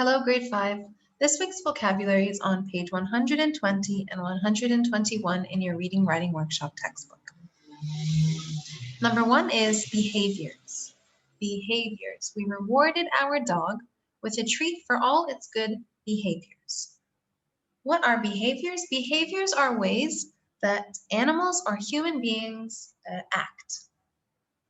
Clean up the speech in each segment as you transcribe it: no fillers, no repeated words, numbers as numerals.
Hello, grade 5. This week's vocabulary is on page 120 and 121 in your Reading Writing Workshop textbook. Number 1 is behaviors. Behaviors. We rewarded our dog with a treat for all its good behaviors. What are behaviors? Behaviors are ways that animals or human beings act.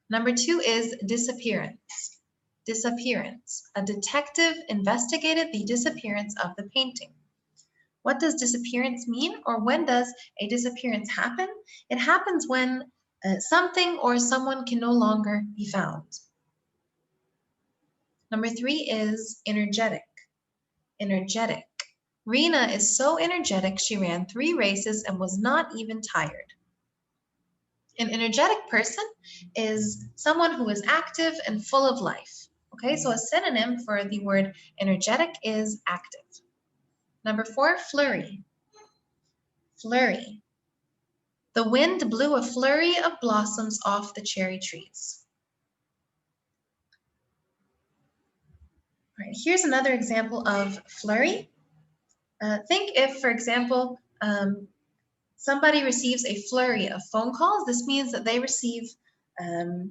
Number 2 is disappearance. Disappearance. A detective investigated the disappearance of the painting. What does disappearance mean, or when does a disappearance happen? It happens when something or someone can no longer be found. Number 3 is energetic. Energetic. Rena is so energetic she ran 3 races and was not even tired. An energetic person is someone who is active and full of life. Okay, so a synonym for the word energetic is active. Number 4, flurry. Flurry. The wind blew a flurry of blossoms off the cherry trees. All right, here's another example of flurry. Think if, for example, somebody receives a flurry of phone calls. This means that they receive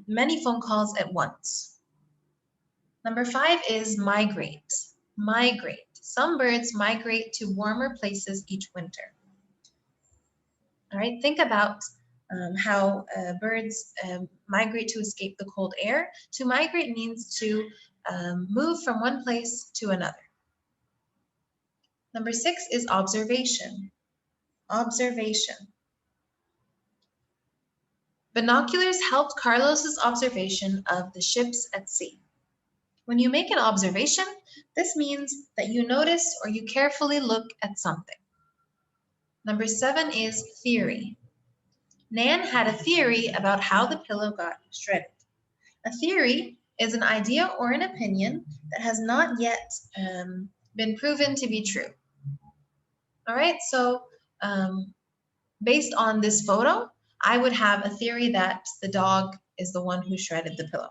many phone calls at once. Number 5 is migrate. Migrate. Some birds migrate to warmer places each winter. All right, think about how birds migrate to escape the cold air. To migrate means to move from one place to another. Number 6 is observation. Observation. Binoculars helped Carlos's observation of the ships at sea. When you make an observation, this means that you notice or you carefully look at something. Number 7 is theory. Nan had a theory about how the pillow got shredded. A theory is an idea or an opinion that has not yet been proven to be true. All right, so based on this photo, I would have a theory that the dog is the one who shredded the pillow.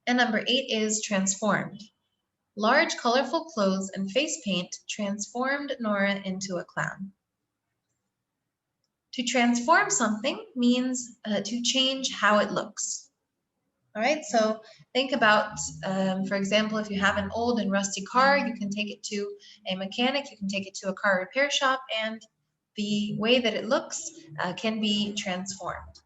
And number 8 is transformed. Large, colorful clothes and face paint transformed Nora into a clown. To transform something means to change how it looks. All right, so think about, for example, if you have an old and rusty car, you can take it to a mechanic, you can take it to a car repair shop, and the way that it looks can be transformed.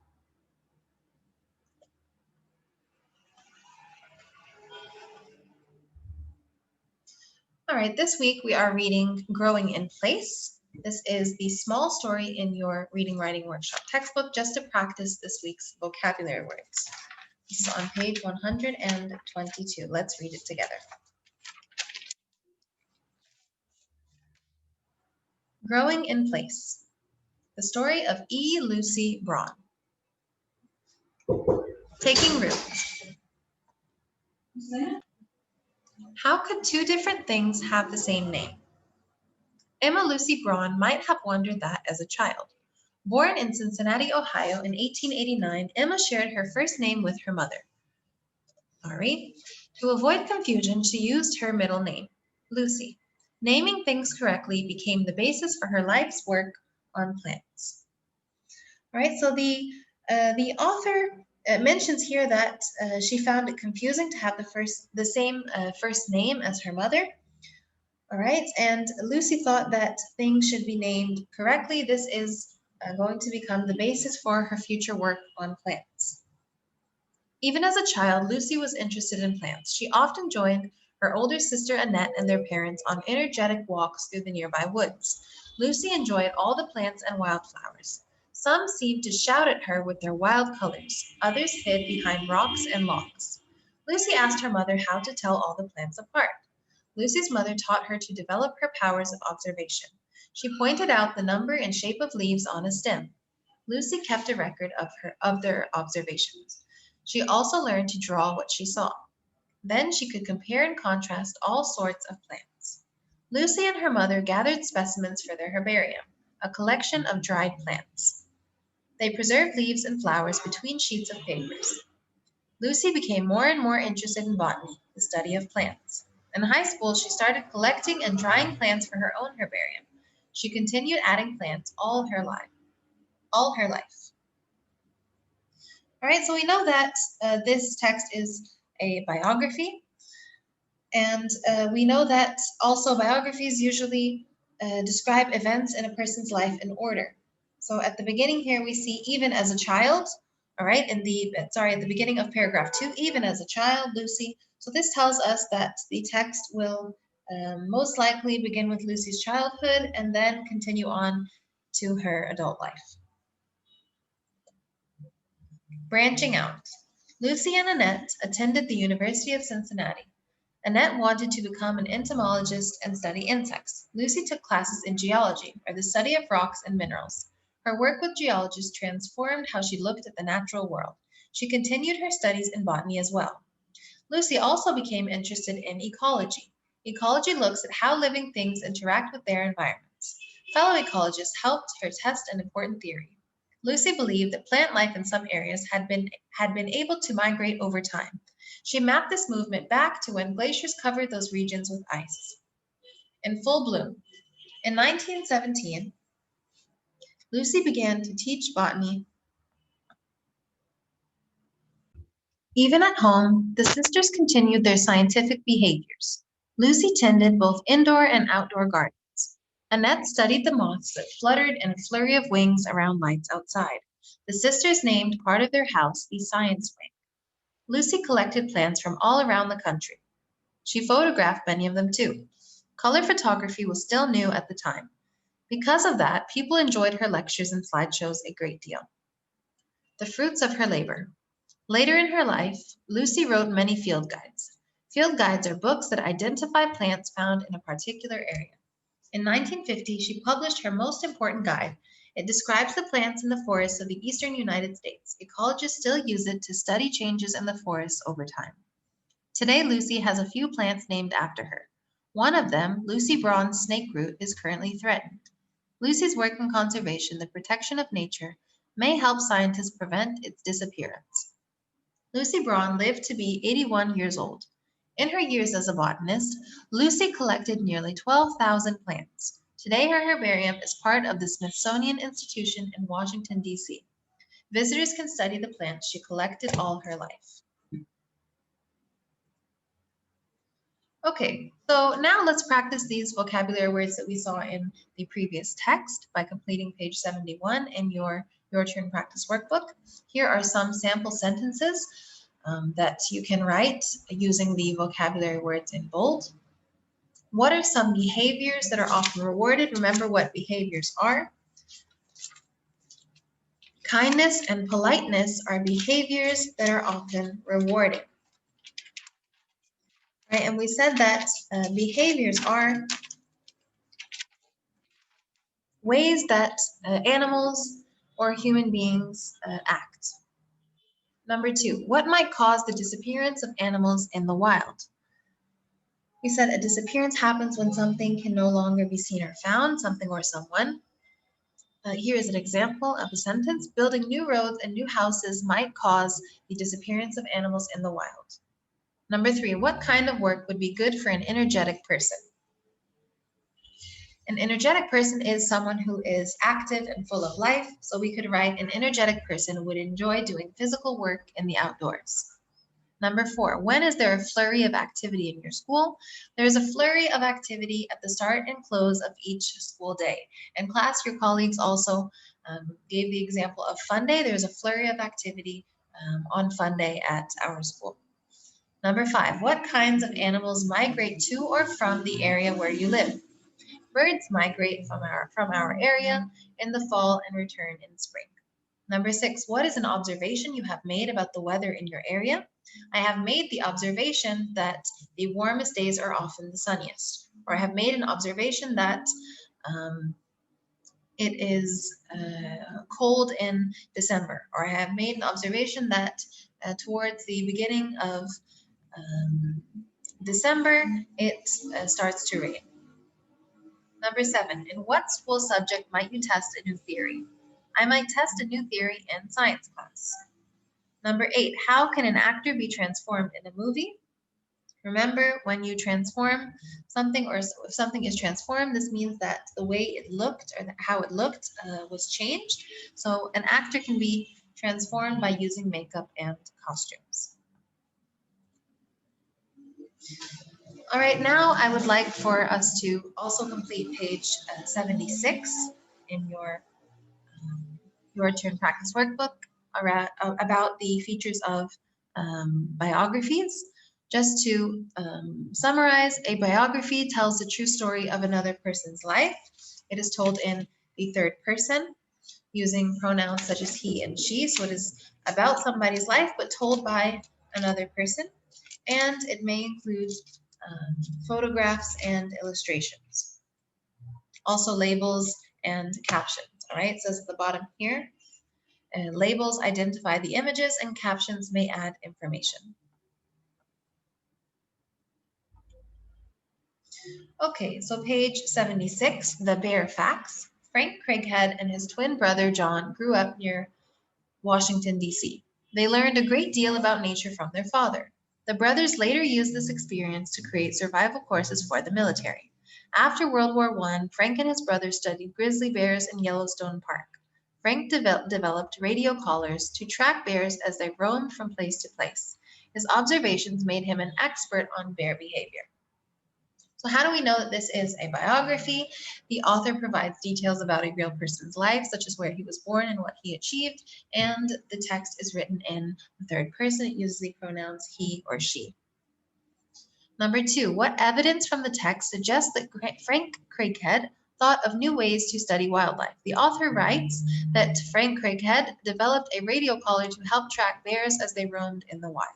All right, this week we are reading Growing in Place. This is the small story in your Reading Writing Workshop textbook just to practice this week's vocabulary words. This is on page 122. Let's read it together. Growing in Place. The story of E. Lucy Braun. Taking root. How could 2 different things have the same name? Emma Lucy Braun might have wondered that as a child. Born in Cincinnati, Ohio in 1889, Emma shared her first name with her mother, Laurie. To avoid confusion, she used her middle name, Lucy. Naming things correctly became the basis for her life's work on plants. All right, so the author mentions here that she found it confusing to have the same first name as her mother. All right, and Lucy thought that things should be named correctly. This is going to become the basis for her future work on plants. Even as a child, Lucy was interested in plants. She often joined her older sister Annette and their parents on energetic walks through the nearby woods. Lucy enjoyed all the plants and wildflowers. Some seemed to shout at her with their wild colors. Others hid behind rocks and logs. Lucy asked her mother how to tell all the plants apart. Lucy's mother taught her to develop her powers of observation. She pointed out the number and shape of leaves on a stem. Lucy kept a record of their observations. She also learned to draw what she saw. Then she could compare and contrast all sorts of plants. Lucy and her mother gathered specimens for their herbarium, a collection of dried plants. They preserved leaves and flowers between sheets of papers. Lucy became more and more interested in botany, the study of plants. In high school, she started collecting and drying plants for her own herbarium. She continued adding plants all her life. All right, so we know that this text is a biography, and we know that also biographies usually describe events in a person's life in order. So at the beginning here, we see even as a child, all right, at the beginning of paragraph 2, even as a child, Lucy. So this tells us that the text will most likely begin with Lucy's childhood and then continue on to her adult life. Branching out. Lucy and Annette attended the University of Cincinnati. Annette wanted to become an entomologist and study insects. Lucy took classes in geology, or the study of rocks and minerals. Her work with geologists transformed how she looked at the natural world. She continued her studies in botany as well. Lucy also became interested in ecology. Ecology looks at how living things interact with their environments. Fellow ecologists helped her test an important theory. Lucy believed that plant life in some areas had been able to migrate over time. She mapped this movement back to when glaciers covered those regions with ice. In full bloom. In 1917, Lucy began to teach botany. Even at home, the sisters continued their scientific behaviors. Lucy tended both indoor and outdoor gardens. Annette studied the moths that fluttered in a flurry of wings around lights outside. The sisters named part of their house the Science Wing. Lucy collected plants from all around the country. She photographed many of them too. Color photography was still new at the time. Because of that, people enjoyed her lectures and slideshows a great deal. The fruits of her labor. Later in her life, Lucy wrote many field guides. Field guides are books that identify plants found in a particular area. In 1950, she published her most important guide. It describes the plants in the forests of the eastern United States. Ecologists still use it to study changes in the forests over time. Today, Lucy has a few plants named after her. One of them, Lucy Braun's snakeroot, is currently threatened. Lucy's work in conservation, the protection of nature, may help scientists prevent its disappearance. Lucy Braun lived to be 81 years old. In her years as a botanist, Lucy collected nearly 12,000 plants. Today, her herbarium is part of the Smithsonian Institution in Washington, D.C. Visitors can study the plants she collected all her life. Okay, so now let's practice these vocabulary words that we saw in the previous text by completing page 71 in your turn practice workbook. Here are some sample sentences that you can write using the vocabulary words in bold. What are some behaviors that are often rewarded? Remember what behaviors are. Kindness and politeness are behaviors that are often rewarded. Right, and we said that behaviors are ways that animals or human beings act. Number 2, what might cause the disappearance of animals in the wild? We said a disappearance happens when something can no longer be seen or found, something or someone. Here is an example of a sentence. Building new roads and new houses might cause the disappearance of animals in the wild. Number 3, what kind of work would be good for an energetic person? An energetic person is someone who is active and full of life, so we could write an energetic person would enjoy doing physical work in the outdoors. Number 4, when is there a flurry of activity in your school? There is a flurry of activity at the start and close of each school day. In class, your colleagues also gave the example of fun day. There's a flurry of activity on fun day at our school. Number 5, what kinds of animals migrate to or from the area where you live? Birds migrate from our area in the fall and return in spring. Number 6, what is an observation you have made about the weather in your area? I have made the observation that the warmest days are often the sunniest. Or I have made an observation that it is cold in December. Or I have made an observation that towards the beginning of December, it starts to rain. Number 7, in what school subject might you test a new theory? I might test a new theory in science class. Number 8, how can an actor be transformed in a movie? Remember, when you transform something, or if something is transformed, this means that the way it looked or how it looked was changed. So an actor can be transformed by using makeup and costumes. All right, now I would like for us to also complete page 76 in your turn practice workbook about the features of biographies. Just to summarize, a biography tells the true story of another person's life. It is told in the third person using pronouns such as he and she. So it is about somebody's life, but told by another person. And it may include photographs and illustrations. Also labels and captions. All right, it says at the bottom here, labels identify the images and captions may add information. Okay, so page 76, the bare facts. Frank Craighead and his twin brother John grew up near Washington, D.C. They learned a great deal about nature from their father. The brothers later used this experience to create survival courses for the military. After World War I, Frank and his brother studied grizzly bears in Yellowstone Park. Frank developed radio collars to track bears as they roamed from place to place. His observations made him an expert on bear behavior. So how do we know that this is a biography? The author provides details about a real person's life, such as where he was born and what he achieved, and the text is written in the third person. It uses the pronouns he or she. Number 2, what evidence from the text suggests that Frank Craighead thought of new ways to study wildlife? The author writes that Frank Craighead developed a radio collar to help track bears as they roamed in the wild.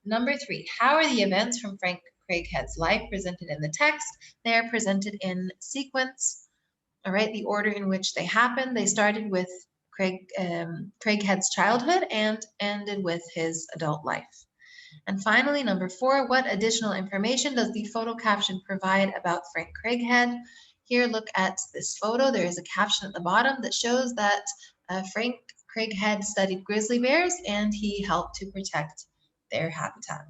Number 3, how are the events from Frank Craighead's life presented in the text? They are presented in sequence, all right, the order in which they happened. They started with Craighead's childhood and ended with his adult life. And finally, number 4, what additional information does the photo caption provide about Frank Craighead? Here, look at this photo. There is a caption at the bottom that shows that Frank Craighead studied grizzly bears and he helped to protect their habitat.